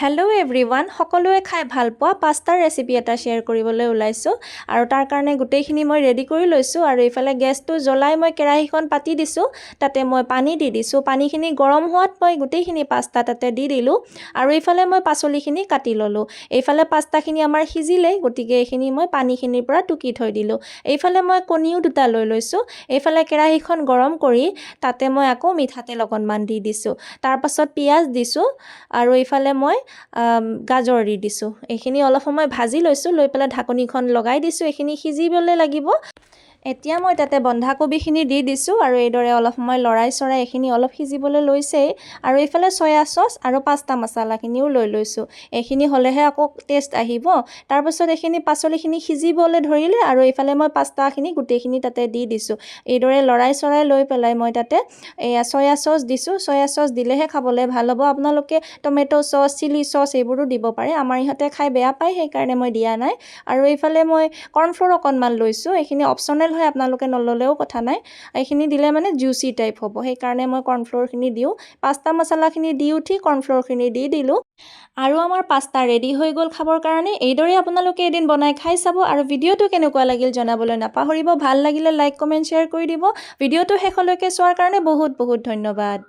Hello' everyone, সকলোৱে খাই ভাল পোৱা পাস্তাৰ ৰেচিপি এটা শ্বেয়াৰ কৰিবলৈ ওলাইছোঁ আৰু তাৰ কাৰণে গোটেইখিনি মই ৰেডি কৰি লৈছোঁ। আৰু এইফালে গেছটো জ্বলাই মই কেৰাহীখন পাতি দিছোঁ, তাতে মই পানী দি দিছোঁ। পানীখিনি গৰম হোৱাত মই গোটেইখিনি পাস্তা তাতে দি দিলোঁ আৰু এইফালে মই পাচলিখিনি কাটি ল'লোঁ। এইফালে পাস্তাখিনি আমাৰ সিজিলেই, গতিকে এইখিনি মই পানীখিনিৰ পৰা টুকি থৈ দিলোঁ। এইফালে মই কণীও দুটা লৈ লৈছোঁ। এইফালে কেৰাহীখন গৰম কৰি তাতে মই আকৌ মিঠাতেল অকণমান দি দিছোঁ। তাৰপাছত পিঁয়াজ দিছোঁ আৰু এইফালে মই গাজৰ দি দিছোঁ। এইখিনি অলপ সময় ভাজি লৈছোঁ, লৈ পেলাই ঢাকনিখন লগাই দিছোঁ। এইখিনি সিজিবলৈ লাগিব। এতিয়া মই তাতে বন্ধাকবিখিনি দি দিছোঁ আৰু এইদৰে অলপ সময় লৰাই চৰাই এইখিনি অলপ সিজিবলৈ লৈছেই। আৰু এইফালে চয়া চচ আৰু পাস্তা মছলাখিনিও লৈ লৈছোঁ। এইখিনি হ'লেহে আকৌ টেষ্ট আহিব। তাৰপাছত এইখিনি পাচলিখিনি সিজিবলৈ ধৰিলে আৰু এইফালে মই পাস্তাখিনি গোটেইখিনি তাতে দি দিছোঁ। এইদৰে লৰাই চৰাই লৈ পেলাই মই তাতে চয়া চচ দিছোঁ। চয়া চচ দিলেহে খাবলৈ ভাল হ'ব। আপোনালোকে টমেট' চচ, চিলি চচ এইবোৰো দিব পাৰে। আমাৰ ইহঁতে খাই বেয়া পায়, সেইকাৰণে মই দিয়া নাই। আৰু এইফালে মই কৰ্ণফ্ল'ৰ অকণমান লৈছোঁ। এইখিনি অপশ্যনেল হয়, আপোনালোকে নল'লেও কথা নাই। এইখিনি দিলে মানে জুচি টাইপ হ'ব, সেইকাৰণে মই কৰ্ণফ্ল'ৰখিনি দিওঁ। পাস্তা মছলাখিনি দি উঠি কৰ্ণফ্ল'ৰখিনি দি দিলোঁ আৰু আমাৰ পাস্তা ৰেডি হৈ গ'ল খাবৰ কাৰণে। এইদৰে আপোনালোকে এদিন বনাই খাই চাব আৰু ভিডিঅ'টো কেনেকুৱা লাগিল জনাবলৈ নাপাহৰিব। ভাল লাগিলে লাইক, কমেণ্ট, শ্বেয়াৰ কৰি দিব। ভিডিঅ'টো শেষলৈকে চোৱাৰ কাৰণে বহুত বহুত ধন্যবাদ।